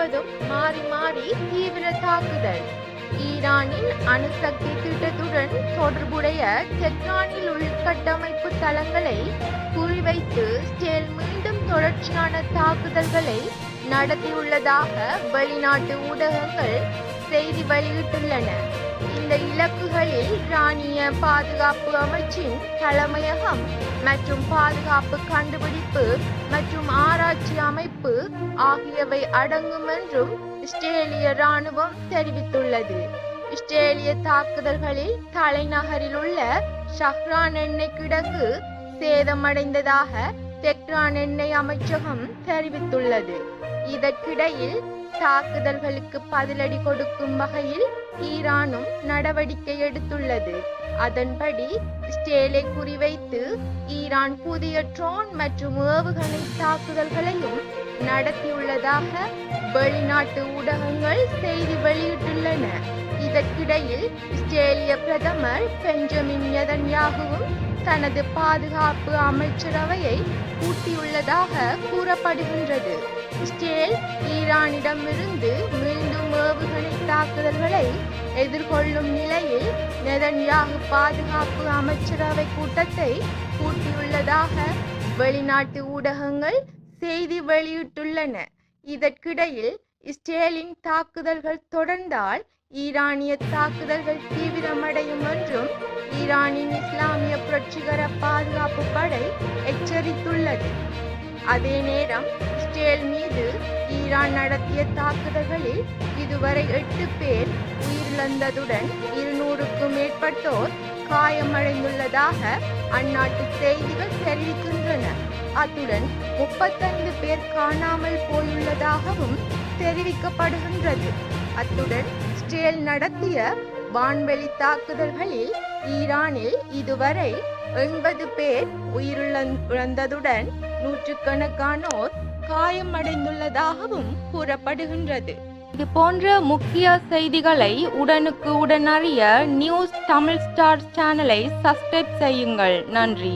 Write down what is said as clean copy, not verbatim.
முழுவதும் மாறி மாறி தீவிர தாக்குதல். ஈரானின் அணுசக்தி திட்டத்துடன் தொடர்புடைய தெஹ்ரானில் உள்கட்டமைப்பு தளங்களை குறிவைத்து இஸ்ரேல் மீண்டும் தொடர்ச்சியான தாக்குதல்களை நடத்தியுள்ளதாக வெளிநாட்டு ஊடகங்கள் செய்தி வெளியிட்டுள்ளன. இந்த இலக்குகளில் இராணிய பாதுகாப்பு அமைச்சின் தலைமையகம் மற்றும் பாதுகாப்பு கண்டுபிடிப்பு மற்றும் ஆராய்ச்சி அமைப்பு ஆகியவை அடங்கும் என்றும் இஸ்ரேலிய ராணுவம் தெரிவித்துள்ளது. இஸ்ரேலிய தாக்குதல்களில் தலைநகரில் உள்ள ஷஹ்ரான் எண்ணெய் கிடங்கு சேதமடைந்ததாக தெஹ்ரான் எண்ணெய் அமைச்சகம் தெரிவித்துள்ளது. இதற்கிடையில் தாக்குதல்களுக்கு பதிலடி கொடுக்கும் வகையில் ஈரானும் நடவடிக்கை எடுத்துள்ளது. அதன்படி இஸ்ரேலை குறிவைத்து ஈரான் புதிய ட்ரோன் மற்றும் ஏவுகணை தாக்குதல்களையும் நடத்தியுள்ளதாக வெளிநாட்டு ஊடகங்கள் செய்தி வெளியிட்டுள்ளன. இதற்கிடையில் இஸ்ரேலிய பிரதமர் பெஞ்சமின் நெதன்யாகுவும் தனது பாதுகாப்பு அமைச்சரவையை கூட்டியுள்ளதாக கூறப்படுகின்றது. இஸ்ரேல் ஈரானிடமிருந்து மீண்டும் ஏவுகணை தாக்குதல்களை எதிர்கொள்ளும் நிலையில் நெதன்யாகு பாதுகாப்பு அமைச்சரவை கூட்டத்தை கூட்டியுள்ளதாக வெளிநாட்டு ஊடகங்கள் செய்தி வெளியிட்டுள்ளன. இதற்கிடையில் இஸ்ரேலின் தாக்குதல்கள் தொடர்ந்தால் ஈரானிய தாக்குதல்கள் தீவிரமடையும் என்றும் ஈரானின் இஸ்லாமிய புரட்சிகர பாதுகாப்பு படை எச்சரித்துள்ளது. அதே நேரம் இஸ்ரேல் மீது ஈரான் நடத்திய தாக்குதல்களில் இதுவரை 8 பேர் உயிரிழந்ததுடன் 200க்கும் மேற்பட்டோர் காயமடைந்துள்ளதாக அந்நாட்டு செய்திகள் தெரிவிக்கின்றன. அத்துடன் 35 பேர் காணாமல் போயுள்ளதாகவும் தெரிவிக்கப்படுகின்றது. அத்துடன் இஸ்ரேல் நடத்திய வான்வெளி தாக்குதல்களில் ஈரானில் இதுவரை 80 பேர் உயிரிழந்ததுடன் நூற்றுக்கணக்கானோர் காயமடைந்துள்ளதாகவும் கூறப்படுகின்றது. இது போன்ற முக்கிய செய்திகளை உடனுக்கு உடன் அறிய நியூஸ் தமிழ் ஸ்டார் சேனலை சப்ஸ்கிரைப் செய்யுங்கள். நன்றி.